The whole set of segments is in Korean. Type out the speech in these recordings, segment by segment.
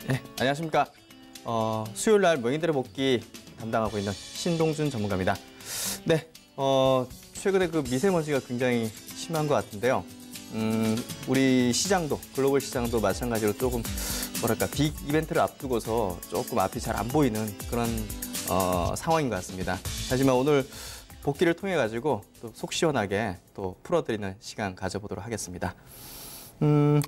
네, 안녕하십니까. 수요일 날 모닝들의 복귀 담당하고 있는 신동준 전문가입니다. 네, 최근에 그 미세먼지가 굉장히 심한 것 같은데요. 우리 시장도, 글로벌 시장도 마찬가지로 조금 뭐랄까 빅 이벤트를 앞두고서 조금 앞이 잘 안 보이는 그런 상황인 것 같습니다. 하지만 오늘 복귀를 통해 가지고 또 속 시원하게 또 풀어드리는 시간 가져보도록 하겠습니다.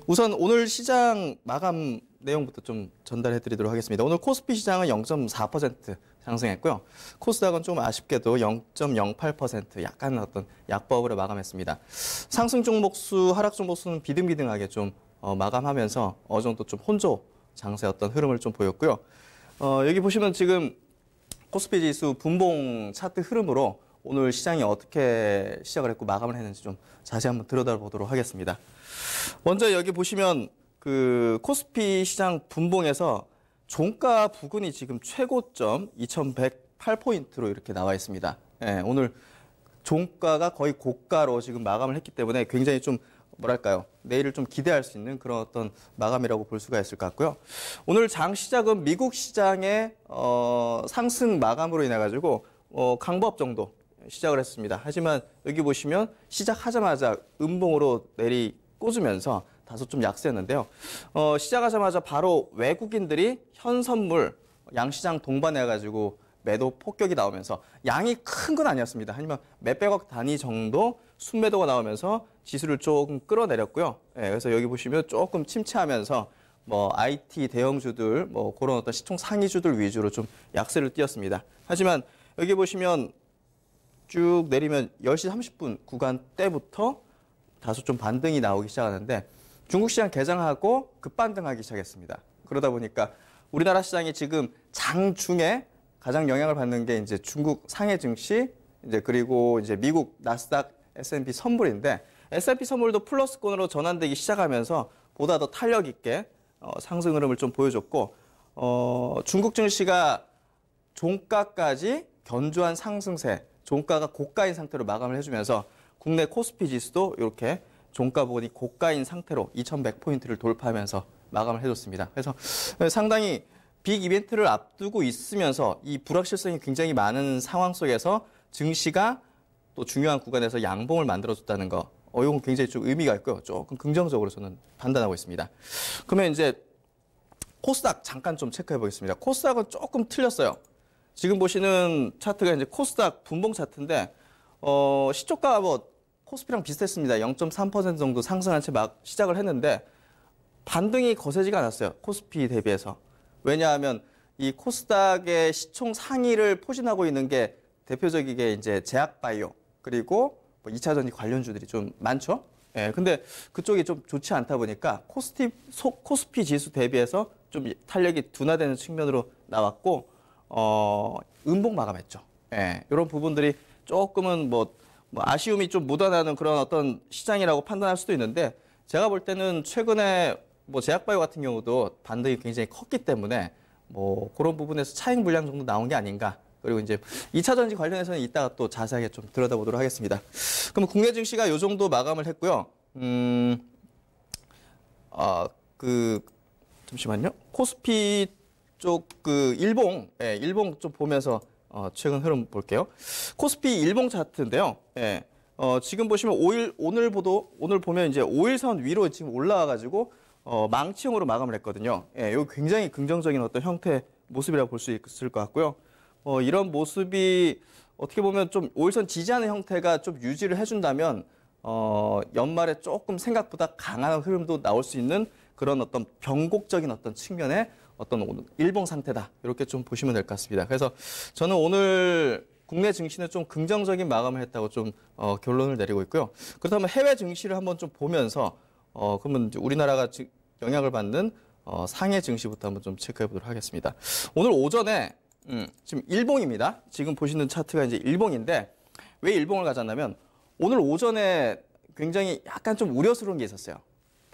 우선 오늘 시장 마감 내용부터 좀 전달해드리도록 하겠습니다. 오늘 코스피 시장은 0.4% 상승했고요. 코스닥은 좀 아쉽게도 0.08% 약간 어떤 약보합으로 마감했습니다. 상승 종목 수, 하락 종목 수는 비등비등하게 좀 마감하면서 어느 정도 좀 혼조 장세의 어떤 흐름을 좀 보였고요. 여기 보시면 지금 코스피 지수 분봉 차트 흐름으로 오늘 시장이 어떻게 시작을 했고 마감을 했는지 좀 자세히 한번 들여다보도록 하겠습니다. 먼저 여기 보시면 그 코스피 시장 분봉에서 종가 부근이 지금 최고점 2108포인트로 이렇게 나와 있습니다. 예, 오늘 종가가 거의 고가로 지금 마감을 했기 때문에 굉장히 좀 뭐랄까요, 내일을 좀 기대할 수 있는 그런 어떤 마감이라고 볼 수가 있을 것 같고요. 오늘 장 시작은 미국 시장의 상승 마감으로 인해 가지고 강보합 정도 시작을 했습니다. 하지만 여기 보시면 시작하자마자 음봉으로 내리 꽂으면서 다소 좀 약세였는데요. 시작하자마자 바로 외국인들이 현선물 양시장 동반해가지고 매도 폭격이 나오면서 양이 큰 건 아니었습니다. 하지만 몇백억 단위 정도 순매도가 나오면서 지수를 조금 끌어내렸고요. 예, 그래서 여기 보시면 조금 침체하면서 뭐 IT 대형주들, 뭐 그런 어떤 시총 상위주들 위주로 좀 약세를 띄었습니다. 하지만 여기 보시면 쭉 내리면 10시 30분 구간대부터 다소 좀 반등이 나오기 시작하는데 중국 시장 개장하고 급반등하기 시작했습니다. 그러다 보니까 우리나라 시장이 지금 장중에 가장 영향을 받는 게 이제 중국 상해 증시, 이제 그리고 이제 미국 나스닥 S&P 선물인데 S&P 선물도 플러스권으로 전환되기 시작하면서 보다 더 탄력 있게 상승 흐름을 좀 보여줬고 중국 증시가 종가까지 견조한 상승세, 종가가 고가인 상태로 마감을 해주면서 국내 코스피 지수도 이렇게 종가 부분이 고가인 상태로 2100포인트를 돌파하면서 마감을 해줬습니다. 그래서 상당히 빅 이벤트를 앞두고 있으면서 이 불확실성이 굉장히 많은 상황 속에서 증시가 또 중요한 구간에서 양봉을 만들어줬다는 거, 이건 굉장히 좀 의미가 있고요. 조금 긍정적으로 저는 판단하고 있습니다. 그러면 이제 코스닥 잠깐 좀 체크해 보겠습니다. 코스닥은 조금 틀렸어요. 지금 보시는 차트가 이제 코스닥 분봉 차트인데, 시초가 뭐 코스피랑 비슷했습니다. 0.3% 정도 상승한 채 막 시작을 했는데 반등이 거세지가 않았어요. 코스피 대비해서. 왜냐하면 이 코스닥의 시총 상위를 포진하고 있는 게 대표적이게 이제 제약바이오 그리고 뭐 2차 전지 관련주들이 좀 많죠. 예, 근데 그쪽이 좀 좋지 않다 보니까 코스피 지수 대비해서 좀 탄력이 둔화되는 측면으로 나왔고, 음봉 마감했죠. 예, 이런 부분들이 조금은 뭐 아쉬움이 좀 묻어나는 그런 어떤 시장이라고 판단할 수도 있는데, 제가 볼 때는 최근에 뭐 제약바이오 같은 경우도 반등이 굉장히 컸기 때문에 뭐 그런 부분에서 차익 물량 정도 나온 게 아닌가. 그리고 이제 2차 전지 관련해서는 이따가 또 자세하게 좀 들여다보도록 하겠습니다. 그럼 국내 증시가 이 정도 마감을 했고요. 잠시만요. 코스피 쪽 그 일봉 좀 보면서 최근 흐름 볼게요. 코스피 일봉 차트인데요. 예. 지금 보시면 오늘 보면 이제 5일선 위로 지금 올라와가지고 망치형으로 마감을 했거든요. 예, 이거 굉장히 긍정적인 어떤 형태 모습이라고 볼 수 있을 것 같고요. 이런 모습이 어떻게 보면 좀 5일선 지지하는 형태가 좀 유지를 해준다면 연말에 조금 생각보다 강한 흐름도 나올 수 있는 그런 어떤 변곡적인 어떤 측면의 어떤 일봉 상태다. 이렇게 좀 보시면 될 것 같습니다. 그래서 저는 오늘 국내 증시는 좀 긍정적인 마감을 했다고 좀 결론을 내리고 있고요. 그렇다면 해외 증시를 한번 좀 보면서 그러면 우리나라가 영향을 받는 상해 증시부터 한번 좀 체크해 보도록 하겠습니다. 오늘 오전에 지금 일봉입니다. 지금 보시는 차트가 이제 일봉인데 왜 일봉을 가졌냐면 오늘 오전에 굉장히 약간 좀 우려스러운 게 있었어요.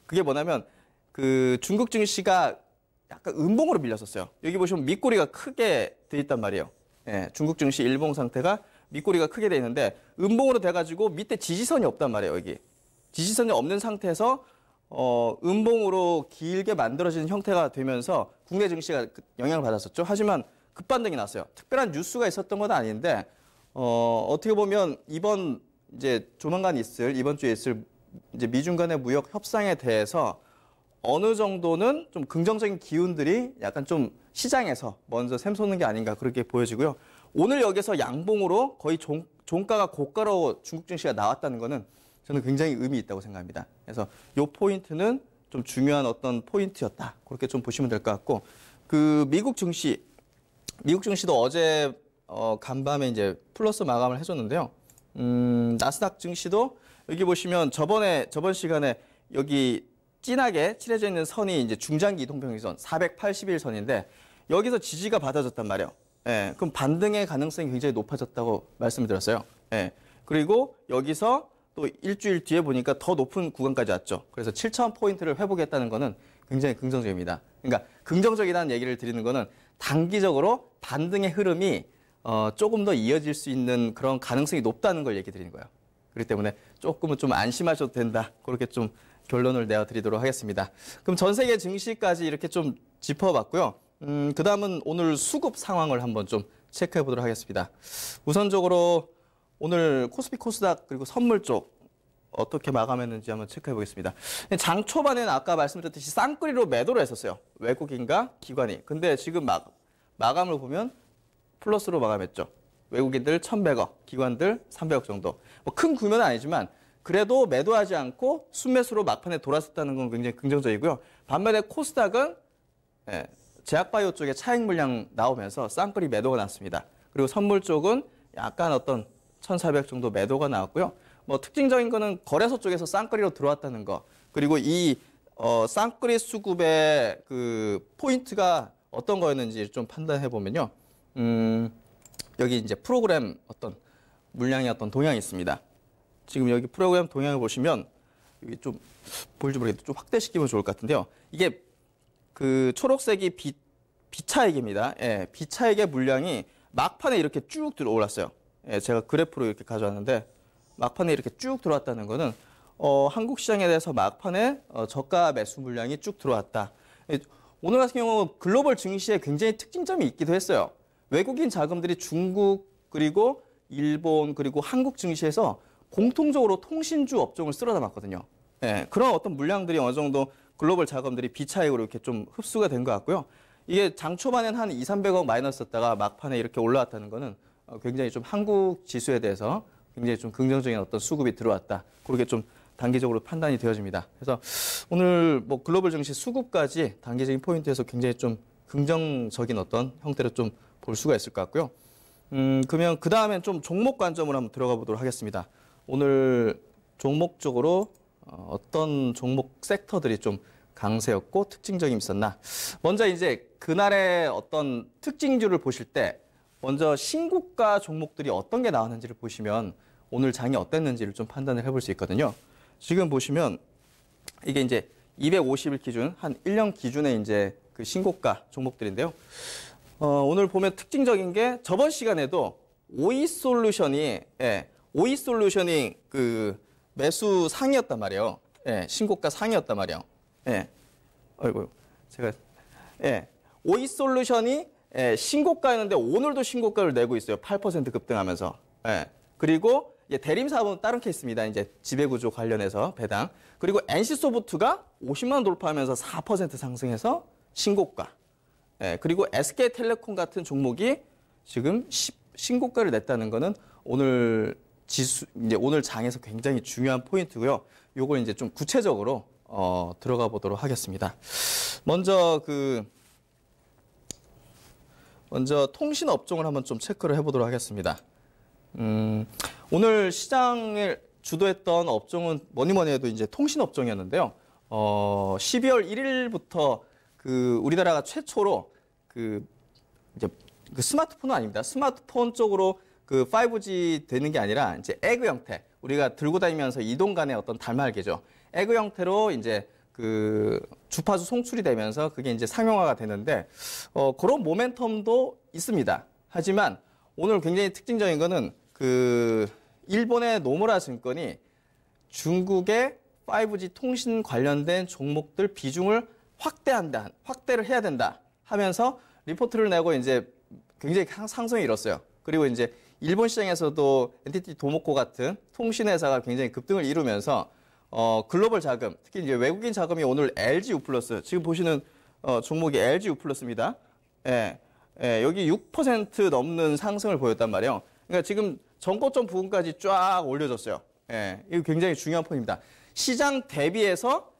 그게 뭐냐면 그 중국 증시가 약간 음봉으로 밀렸었어요. 여기 보시면 밑꼬리가 크게 돼 있단 말이에요. 예, 중국 증시 일봉 상태가 밑꼬리가 크게 돼 있는데 음봉으로 돼가지고 밑에 지지선이 없단 말이에요. 여기 지지선이 없는 상태에서 음봉으로 길게 만들어지는 형태가 되면서 국내 증시가 영향을 받았었죠. 하지만 급반등이 났어요. 특별한 뉴스가 있었던 건 아닌데 어떻게 보면 이번 주에 있을 이제 미중 간의 무역 협상에 대해서 어느 정도는 좀 긍정적인 기운들이 약간 좀 시장에서 먼저 샘솟는 게 아닌가 그렇게 보여지고요. 오늘 여기서 양봉으로 거의 종가가 고가로 중국 증시가 나왔다는 거는 저는 굉장히 의미 있다고 생각합니다. 그래서 이 포인트는 좀 중요한 어떤 포인트였다. 그렇게 좀 보시면 될 것 같고, 그 미국 증시도 어제 간밤에 이제 플러스 마감을 해줬는데요. 나스닥 증시도 여기 보시면 저번 시간에 여기 진하게 칠해져 있는 선이 이제 중장기 이동평균선 481선인데 여기서 지지가 받아졌단 말이에요. 예, 그럼 반등의 가능성이 굉장히 높아졌다고 말씀을 드렸어요. 예, 그리고 여기서 또 일주일 뒤에 보니까 더 높은 구간까지 왔죠. 그래서 7,000포인트를 회복했다는 거는 굉장히 긍정적입니다. 그러니까 긍정적이라는 얘기를 드리는 거는 단기적으로 반등의 흐름이 조금 더 이어질 수 있는 그런 가능성이 높다는 걸 얘기 드리는 거예요. 그렇기 때문에 조금은 좀 안심하셔도 된다. 그렇게 좀 결론을 내어드리도록 하겠습니다. 그럼 전 세계 증시까지 이렇게 좀 짚어봤고요. 그 다음은 오늘 수급 상황을 한번 좀 체크해 보도록 하겠습니다. 우선적으로 오늘 코스피 코스닥 그리고 선물 쪽 어떻게 마감했는지 한번 체크해 보겠습니다. 장 초반에는 아까 말씀드렸듯이 쌍끌이로 매도를 했었어요. 외국인과 기관이. 근데 지금 마감을 보면 플러스로 마감했죠. 외국인들 1,100억, 기관들 300억 정도. 뭐 큰 규모는 아니지만 그래도 매도하지 않고 순매수로 막판에 돌았었다는 건 굉장히 긍정적이고요. 반면에 코스닥은 제약바이오 쪽에 차익 물량 나오면서 쌍끌이 매도가 났습니다. 그리고 선물 쪽은 약간 어떤 1,400 정도 매도가 나왔고요. 뭐 특징적인 거는 거래소 쪽에서 쌍끌이로 들어왔다는 거. 그리고 이 쌍끌이 수급의 그 포인트가 어떤 거였는지 좀 판단해 보면요. 여기 이제 프로그램 어떤 물량의 어떤 동향이 있습니다. 지금 여기 프로그램 동향을 보시면 여기 좀 보일지 모르겠는데 좀 확대시키면 좋을 것 같은데요. 이게 그 초록색이 비차익입니다. 예, 비차익의 물량이 막판에 이렇게 쭉 들어올랐어요. 예, 제가 그래프로 이렇게 가져왔는데 막판에 이렇게 쭉 들어왔다는 거는 한국 시장에 대해서 막판에 저가 매수 물량이 쭉 들어왔다. 예, 오늘 같은 경우 글로벌 증시에 굉장히 특징점이 있기도 했어요. 외국인 자금들이 중국 그리고 일본 그리고 한국 증시에서 공통적으로 통신주 업종을 쓸어 담았거든요. 예, 그런 어떤 물량들이 어느 정도 글로벌 자금들이 비차익으로 이렇게 좀 흡수가 된 것 같고요. 이게 장 초반엔 한 200~300억 마이너스였다가 막판에 이렇게 올라왔다는 거는 굉장히 좀 한국 지수에 대해서 굉장히 좀 긍정적인 어떤 수급이 들어왔다. 그렇게 좀 단기적으로 판단이 되어집니다. 그래서 오늘 뭐 글로벌 증시 수급까지 단기적인 포인트에서 굉장히 좀 긍정적인 어떤 형태로 좀 볼 수가 있을 것 같고요. 그러면 그 다음엔 좀 종목 관점으로 한번 들어가 보도록 하겠습니다. 오늘 종목적으로 어떤 종목 섹터들이 좀 강세였고 특징적인 있었나. 먼저 이제 그날의 어떤 특징주를 보실 때 먼저 신고가 종목들이 어떤 게 나왔는지를 보시면 오늘 장이 어땠는지를 좀 판단을 해볼 수 있거든요. 지금 보시면 이게 이제 250일 기준, 한 1년 기준의 이제 그 신고가 종목들인데요. 오늘 보면 특징적인 게 저번 시간에도 오이솔루션이 그 매수 상이었단 말이에요. 예, 신고가 상이었단 말이에요. 예. 아이고, 오이솔루션이 신고가였는데 오늘도 신고가를 내고 있어요. 8% 급등하면서. 예. 그리고 대림사업은 다른 케이스입니다. 이제 지배구조 관련해서 배당. 그리고 NC소프트가 50만 원 돌파하면서 4% 상승해서 신고가. 예. 그리고 SK텔레콤 같은 종목이 지금 신고가를 냈다는 거는 오늘 오늘 장에서 굉장히 중요한 포인트고요. 요걸 이제 좀 구체적으로 들어가 보도록 하겠습니다. 먼저 통신 업종을 한번 좀 체크를 해보도록 하겠습니다. 오늘 시장을 주도했던 업종은 뭐니 해도 이제 통신 업종이었는데요. 12월 1일부터 우리나라가 최초로 이제 스마트폰은 아닙니다. 스마트폰 쪽으로 5G 되는 게 아니라 이제 에그 형태. 우리가 들고 다니면서 이동 간의 어떤 단말기죠. 에그 형태로 이제 주파수 송출이 되면서 그게 이제 상용화가 되는데 그런 모멘텀도 있습니다. 하지만 오늘 굉장히 특징적인 거는 일본의 노무라 증권이 중국의 5G 통신 관련된 종목들 비중을 확대를 해야 된다 하면서 리포트를 내고 이제 굉장히 상승이 일었어요. 그리고 이제 일본 시장에서도 NTT 도모코 같은 통신 회사가 굉장히 급등을 이루면서 글로벌 자금, 특히 이제 외국인 자금이 오늘 LG U+, 지금 보시는 종목이 LG U+입니다. 예, 여기 6% 넘는 상승을 보였단 말이에요. 그러니까 지금 전고점 부분까지 쫙 올려졌어요. 예, 이거 굉장히 중요한 포인트입니다. 시장 대비해서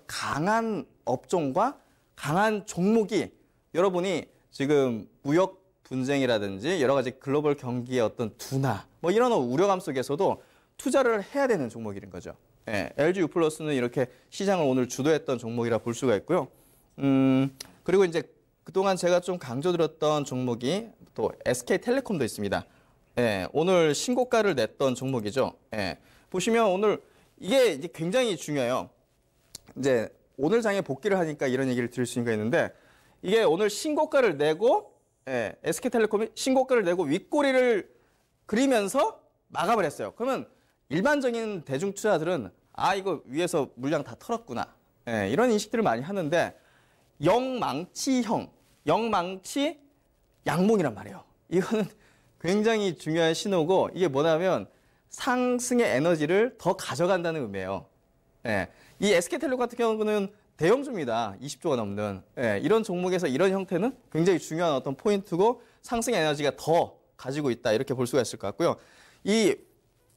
강한 업종과 강한 종목이 여러분이 지금 무역 분쟁이라든지 여러 가지 글로벌 경기의 어떤 둔화, 뭐 이런 우려감 속에서도 투자를 해야 되는 종목인 거죠. 예, LG U+는 이렇게 시장을 오늘 주도했던 종목이라 볼 수가 있고요. 그리고 이제 그동안 제가 좀 강조드렸던 종목이 또 SK텔레콤도 있습니다. 예, 오늘 신고가를 냈던 종목이죠. 예, 보시면 오늘 이게 이제 굉장히 중요해요. 이제 오늘 장에 복귀를 하니까 이런 얘기를 드릴 수가 있는데 이게 오늘 신고가를 내고 SK텔레콤이 신고가를 내고 윗꼬리를 그리면서 마감을 했어요. 그러면 일반적인 대중 투자들은 이거 위에서 물량 다 털었구나. 이런 인식들을 많이 하는데 영망치 양봉이란 말이에요. 이거는 굉장히 중요한 신호고 이게 뭐냐면 상승의 에너지를 더 가져간다는 의미예요. 이 SK텔레콤 같은 경우는 대형주입니다. 20조가 넘는. 이런 종목에서 이런 형태는 굉장히 중요한 어떤 포인트고 상승 에너지가 더 가지고 있다. 이렇게 볼 수가 있을 것 같고요. 이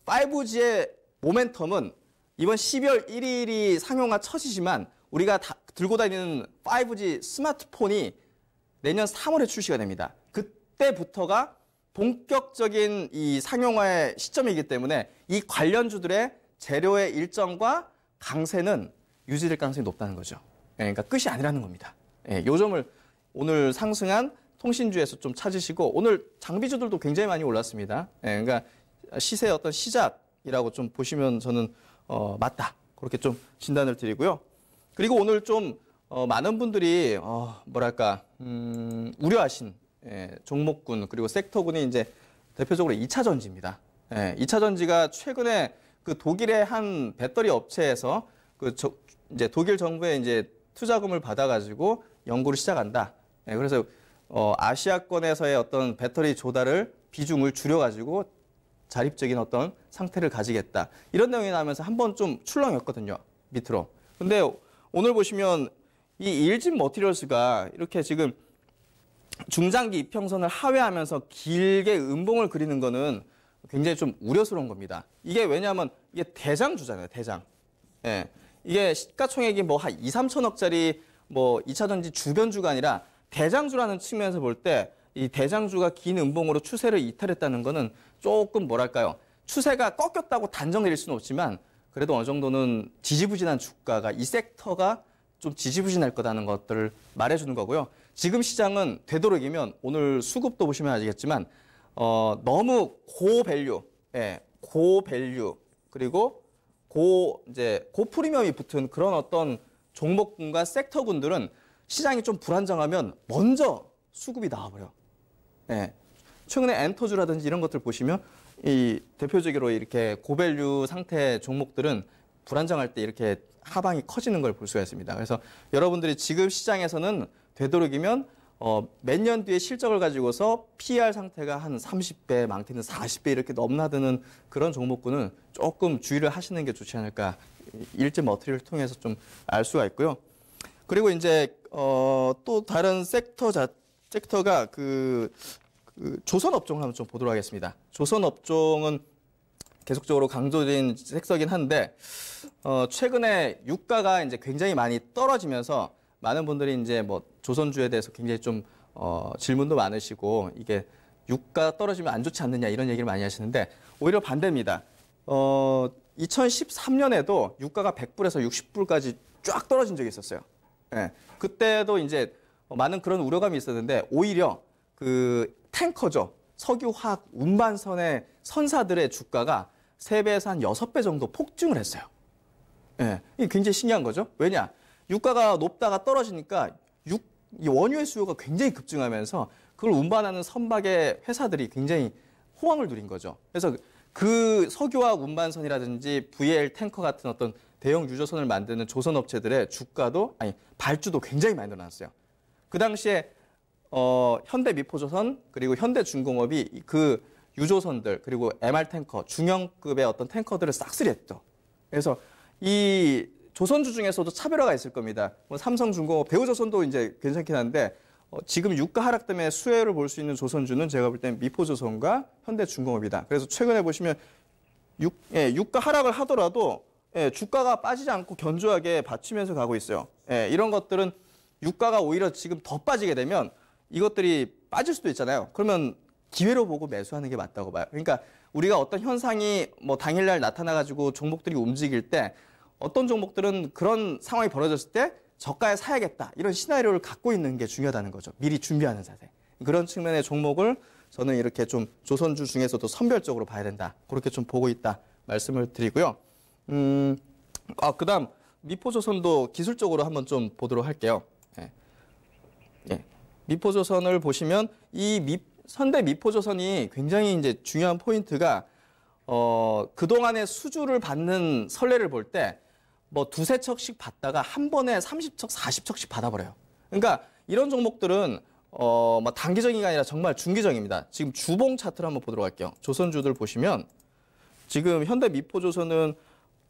5G의 모멘텀은 이번 12월 1일이 상용화 첫이지만 우리가 들고 다니는 5G 스마트폰이 내년 3월에 출시가 됩니다. 그때부터가 본격적인 이 상용화의 시점이기 때문에 이 관련주들의 재료의 일정과 강세는 유지될 가능성이 높다는 거죠. 그러니까 끝이 아니라는 겁니다. 요 점을 오늘 상승한 통신주에서 좀 찾으시고 오늘 장비주들도 굉장히 많이 올랐습니다. 그러니까 시세의 어떤 시작이라고 좀 보시면 저는 맞다. 그렇게 좀 진단을 드리고요. 그리고 오늘 좀 많은 분들이 우려하신 종목군 그리고 섹터군이 이제 대표적으로 2차 전지입니다. 2차 전지가 최근에 그 독일의 한 배터리 업체에서 이제 독일 정부의 이제 투자금을 받아가지고 연구를 시작한다. 그래서 아시아권에서의 어떤 배터리 조달을 비중을 줄여가지고 자립적인 어떤 상태를 가지겠다. 이런 내용이 나오면서 한번 좀 출렁였거든요. 밑으로. 근데 오늘 보시면 이 일진 머티리얼스가 이렇게 지금 중장기 이평선을 하회하면서 길게 음봉을 그리는 거는 굉장히 좀 우려스러운 겁니다. 이게 왜냐하면 이게 대장주잖아요. 대장. 이게 시가총액이 뭐 한 2, 3천억짜리 뭐 2차 전지 주변주가 아니라 대장주라는 측면에서 볼 때 이 대장주가 긴 음봉으로 추세를 이탈했다는 거는 조금 뭐랄까요. 추세가 꺾였다고 단정 내릴 수는 없지만 그래도 어느 정도는 지지부진한 주가가 이 섹터가 좀 지지부진할 거라는 것들을 말해주는 거고요. 지금 시장은 되도록이면 오늘 수급도 보시면 아시겠지만 너무 고밸류 그리고 고프리미엄이 붙은 그런 어떤 종목군과 섹터군들은 시장이 좀 불안정하면 먼저 수급이 나와버려. 최근에 엔터주라든지 이런 것들 보시면 이 대표적으로 이렇게 고밸류 상태 종목들은 불안정할 때 이렇게 하방이 커지는 걸 볼 수가 있습니다. 그래서 여러분들이 지금 시장에서는 되도록이면 몇 년 뒤에 실적을 가지고서 PER 상태가 한 30배, 많게는 40배 이렇게 넘나드는 그런 종목군은 조금 주의를 하시는 게 좋지 않을까. 일진 머티리얼을 통해서 좀 알 수가 있고요. 그리고 이제 또 다른 섹터가 그 조선업종을 한번 좀 보도록 하겠습니다. 조선업종은 계속적으로 강조된 섹터긴 한데 최근에 유가가 이제 굉장히 많이 떨어지면서 많은 분들이 이제 뭐 조선주에 대해서 굉장히 좀 질문도 많으시고 이게 유가 떨어지면 안 좋지 않느냐 이런 얘기를 많이 하시는데 오히려 반대입니다. 2013년에도 유가가 100불에서 60불까지 쫙 떨어진 적이 있었어요. 그때도 이제 많은 그런 우려감이 있었는데 오히려 그 탱커죠. 석유화학 운반선의 선사들의 주가가 3배에서 한 6배 정도 폭증을 했어요. 이게 굉장히 신기한 거죠. 왜냐? 유가가 높다가 떨어지니까 이 원유의 수요가 굉장히 급증하면서 그걸 운반하는 선박의 회사들이 굉장히 호황을 누린 거죠. 그래서 그 석유화학 운반선이라든지 VL 탱커 같은 어떤 대형 유조선을 만드는 조선업체들의 주가도 발주도 굉장히 많이 늘어났어요. 그 당시에 현대미포조선 그리고 현대중공업이 그 유조선들 그리고 MR 탱커 중형급의 어떤 탱커들을 싹쓸이했죠. 그래서 이 조선주 중에서도 차별화가 있을 겁니다. 뭐 삼성중공업, 배우조선도 이제 괜찮긴 한데 지금 유가 하락 때문에 수혜를 볼 수 있는 조선주는 제가 볼 때는 미포조선과 현대중공업이다. 그래서 최근에 보시면 유가 하락을 하더라도 주가가 빠지지 않고 견조하게 받치면서 가고 있어요. 이런 것들은 유가가 오히려 지금 더 빠지게 되면 이것들이 빠질 수도 있잖아요. 그러면 기회로 보고 매수하는 게 맞다고 봐요. 그러니까 우리가 어떤 현상이 뭐 당일날 나타나가지고 종목들이 움직일 때 어떤 종목들은 그런 상황이 벌어졌을 때 저가에 사야겠다. 이런 시나리오를 갖고 있는 게 중요하다는 거죠. 미리 준비하는 자세. 그런 측면의 종목을 저는 이렇게 좀 조선주 중에서도 선별적으로 봐야 된다. 그렇게 좀 보고 있다. 말씀을 드리고요. 그다음 미포조선도 기술적으로 한번 좀 보도록 할게요. 미포조선을 보시면 현대 미포조선이 굉장히 이제 중요한 포인트가 그동안의 수주를 받는 선례를 볼 때 뭐 두세 척씩 받다가 한 번에 30척, 40척씩 받아버려요. 그러니까 이런 종목들은 뭐 단기적인 게 아니라 정말 중기적입니다. 지금 주봉 차트를 한번 보도록 할게요. 조선주들 보시면 지금 현대 미포조선은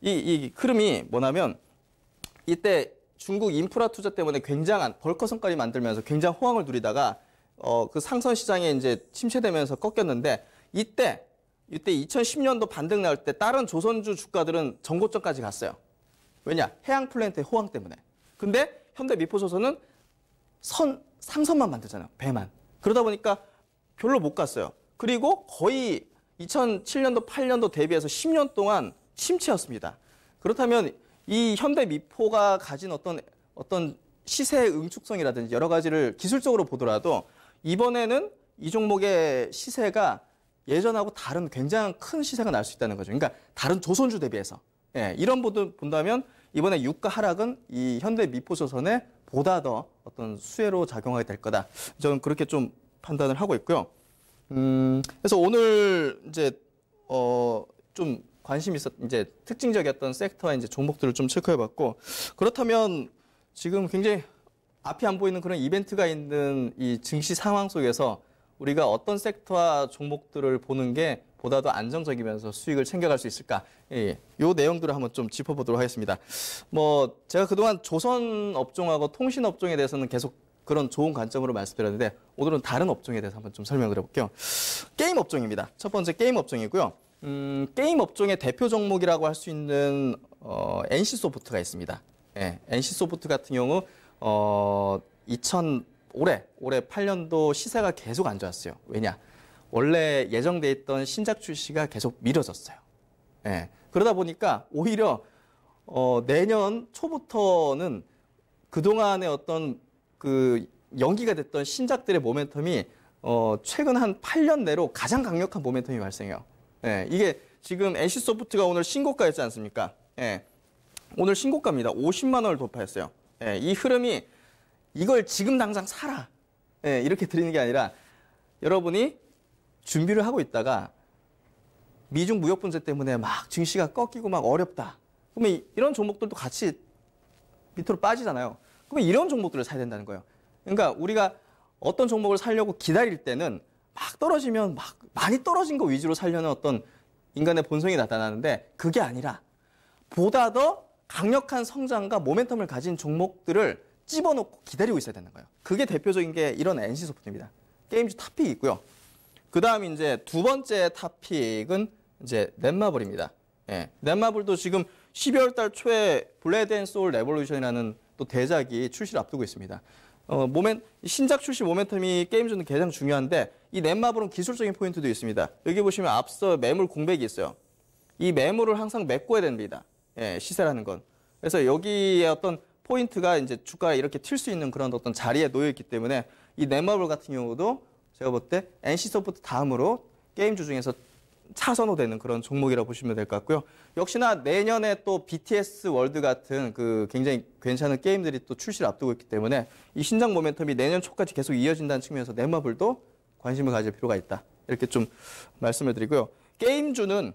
이 흐름이 뭐냐면 이때 중국 인프라 투자 때문에 굉장한 벌커선까지 만들면서 굉장히 호황을 누리다가 그 상선 시장에 이제 침체되면서 꺾였는데 이때 2010년도 반등 나올 때 다른 조선주 주가들은 전고점까지 갔어요. 왜냐? 해양 플랜트의 호황 때문에. 근데 현대 미포조선은 상선만 만들잖아요. 배만. 그러다 보니까 별로 못 갔어요. 그리고 거의 2007년도, 8년도 대비해서 10년 동안 침체였습니다. 그렇다면 이 현대 미포가 가진 어떤 시세의 응축성이라든지 여러 가지를 기술적으로 보더라도 이번에는 이 종목의 시세가 예전하고 다른 굉장히 큰 시세가 날 수 있다는 거죠. 그러니까 다른 조선주 대비해서. 이런 본다면 이번에 유가 하락은 이 현대 미포조선에 보다 더 어떤 수혜로 작용하게 될 거다. 저는 그렇게 좀 판단을 하고 있고요. 그래서 오늘 이제 좀 관심 있었 이제 특징적이었던 섹터와 이제 종목들을 좀 체크해봤고 그렇다면 지금 굉장히 앞이 안 보이는 그런 이벤트가 있는 이 증시 상황 속에서 우리가 어떤 섹터와 종목들을 보는 게 보다 더 안정적이면서 수익을 챙겨갈 수 있을까? 이 내용들을 한번 좀 짚어보도록 하겠습니다. 뭐 제가 그동안 조선 업종하고 통신 업종에 대해서는 계속 그런 좋은 관점으로 말씀드렸는데 오늘은 다른 업종에 대해서 한번 좀 설명을 해볼게요. 게임 업종입니다. 첫 번째 게임 업종이고요. 게임 업종의 대표 종목이라고 할 수 있는 NC소프트가 있습니다. NC소프트 같은 경우 올해 8년도 시세가 계속 안 좋았어요. 왜냐? 원래 예정돼 있던 신작 출시가 계속 미뤄졌어요. 그러다 보니까 오히려 내년 초부터는 그동안의 어떤 그 연기가 됐던 신작들의 모멘텀이 최근 한 8년 내로 가장 강력한 모멘텀이 발생해요. 이게 지금 NC소프트가 오늘 신고가였지 않습니까? 오늘 신고가입니다. 50만 원을 돌파했어요. 이 흐름이 이걸 지금 당장 사라. 이렇게 드리는 게 아니라 여러분이 준비를 하고 있다가 미중 무역 분쟁 때문에 막 증시가 꺾이고 막 어렵다. 그러면 이런 종목들도 같이 밑으로 빠지잖아요. 그러면 이런 종목들을 사야 된다는 거예요. 그러니까 우리가 어떤 종목을 사려고 기다릴 때는 막 떨어지면 막 많이 떨어진 거 위주로 사려는 어떤 인간의 본성이 나타나는데 그게 아니라 보다 더 강력한 성장과 모멘텀을 가진 종목들을 집어넣고 기다리고 있어야 되는 거예요. 그게 대표적인 게 이런 NC소프트입니다. 게임주 탑픽이 있고요. 그 다음 이제 두 번째 탑픽은 이제 넷마블입니다. 넷마블도 지금 12월 달 초에 블레드 앤 소울 레볼루션이라는 또 대작이 출시를 앞두고 있습니다. 신작 출시 모멘텀이 게임주는 가장 중요한데 이 넷마블은 기술적인 포인트도 있습니다. 여기 보시면 앞서 매물 공백이 있어요. 이 매물을 항상 메꿔야 됩니다. 시세라는 건. 그래서 여기에 어떤 포인트가 이제 주가가 이렇게 튈 수 있는 그런 어떤 자리에 놓여 있기 때문에 이 넷마블 같은 경우도 제가 볼 때 NC소프트 다음으로 게임주 중에서 차선호 되는 그런 종목이라고 보시면 될 것 같고요. 역시나 내년에 또 BTS 월드 같은 그 굉장히 괜찮은 게임들이 또 출시를 앞두고 있기 때문에 이 신작 모멘텀이 내년 초까지 계속 이어진다는 측면에서 넷마블도 관심을 가질 필요가 있다. 이렇게 좀 말씀을 드리고요. 게임주는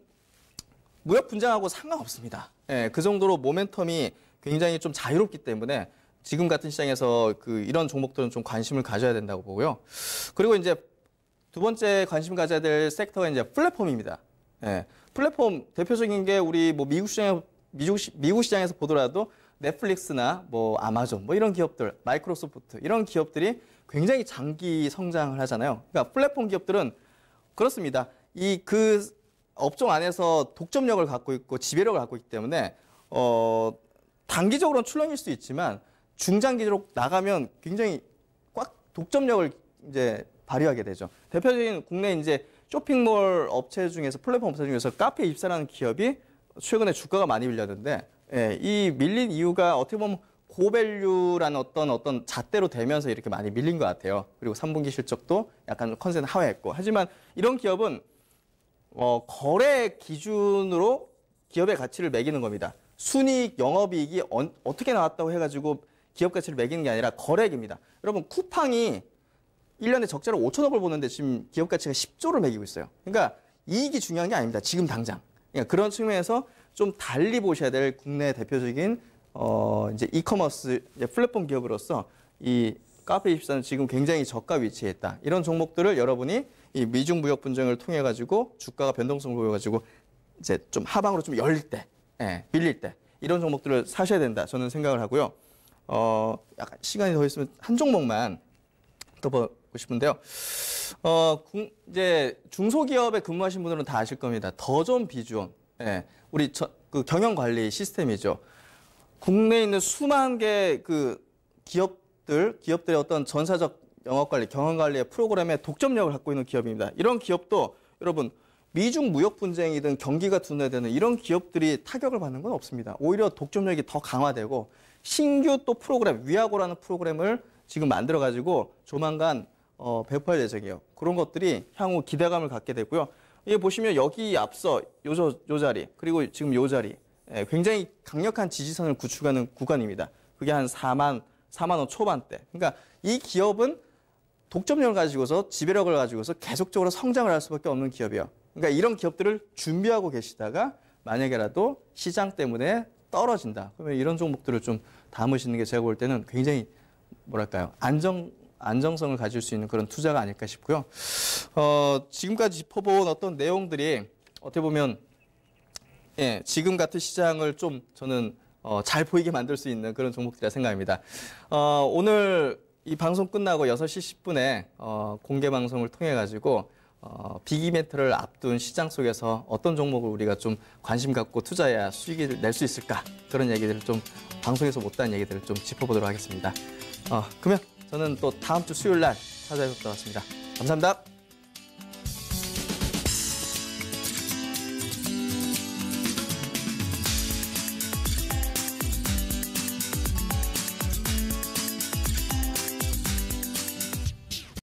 무역 분쟁하고 상관없습니다. 예, 그 정도로 모멘텀이 굉장히 좀 자유롭기 때문에 지금 같은 시장에서 이런 종목들은 좀 관심을 가져야 된다고 보고요. 그리고 이제 두 번째 관심 가져야 될 섹터가 이제 플랫폼입니다. 예, 플랫폼 대표적인 게 우리 뭐 미국 시장에서 보더라도 넷플릭스나 뭐 아마존 뭐 이런 기업들, 마이크로소프트 이런 기업들이 굉장히 장기 성장을 하잖아요. 그러니까 플랫폼 기업들은 그렇습니다. 그 업종 안에서 독점력을 갖고 있고 지배력을 갖고 있기 때문에 단기적으로는 출렁일 수 있지만 중장기적으로 나가면 굉장히 꽉 독점력을 이제 발휘하게 되죠. 대표적인 국내 이제 쇼핑몰 업체 중에서 플랫폼 업체 중에서 카페 입사라는 기업이 최근에 주가가 많이 밀렸는데 예, 이 밀린 이유가 어떻게 보면 고밸류라는 어떤 잣대로 되면서 이렇게 많이 밀린 것 같아요. 그리고 3분기 실적도 약간 컨센 하회했고 하지만 이런 기업은 거래 기준으로 기업의 가치를 매기는 겁니다. 순이익, 영업이익이 어떻게 나왔다고 해가지고 기업 가치를 매기는 게 아니라 거래액입니다. 여러분 쿠팡이 1년에 적자로 5천억을 보는데 지금 기업 가치가 10조를 매기고 있어요. 그러니까 이익이 중요한 게 아닙니다. 지금 당장. 그러니까 그런 측면에서 좀 달리 보셔야 될 국내 대표적인 이제 이커머스 플랫폼 기업으로서 이 카페24는 지금 굉장히 저가 위치에 있다. 이런 종목들을 여러분이 이 미중 무역 분쟁을 통해 가지고 주가가 변동성을 보여 가지고 이제 좀 하방으로 좀 열릴 때, 밀릴 때 이런 종목들을 사셔야 된다. 저는 생각을 하고요. 약간 시간이 더 있으면 한 종목만 더 보고 싶은데요. 이제 중소기업에 근무하신 분들은 다 아실 겁니다. 더존 비주온. 우리 그 경영 관리 시스템이죠. 국내에 있는 수만 개 기업들의 어떤 전사적 영업 관리, 경영 관리의 프로그램에 독점력을 갖고 있는 기업입니다. 이런 기업도 여러분 미중 무역 분쟁이든 경기가 둔화되는 이런 기업들이 타격을 받는 건 없습니다. 오히려 독점력이 더 강화되고 신규 또 프로그램, 위아고라는 프로그램을 지금 만들어 가지고 조만간 배포할 예정이에요. 그런 것들이 향후 기대감을 갖게 되고요. 이게 보시면 여기 앞서 요 자리 그리고 지금 요 자리 굉장히 강력한 지지선을 구축하는 구간입니다. 그게 한 4만 원 초반대. 그러니까 이 기업은 독점력을 가지고서 지배력을 가지고서 계속적으로 성장을 할 수밖에 없는 기업이에요. 그러니까 이런 기업들을 준비하고 계시다가 만약에라도 시장 때문에 떨어진다. 그러면 이런 종목들을 좀 담으시는 게 제가 볼 때는 굉장히 뭐랄까요? 안정성을 가질 수 있는 그런 투자가 아닐까 싶고요. 지금까지 짚어본 어떤 내용들이 어떻게 보면 지금 같은 시장을 좀 저는 잘 보이게 만들 수 있는 그런 종목들이라 생각합니다. 오늘 이 방송 끝나고 6시 10분에 공개 방송을 통해 가지고 빅 이벤트를 앞둔 시장 속에서 어떤 종목을 우리가 좀 관심 갖고 투자해야 수익을 낼 수 있을까? 그런 얘기들을 좀 방송에서 못한 얘기들을 좀 짚어보도록 하겠습니다. 그러면 저는 또 다음 주 수요일 날 찾아뵙도록 하겠습니다. 감사합니다.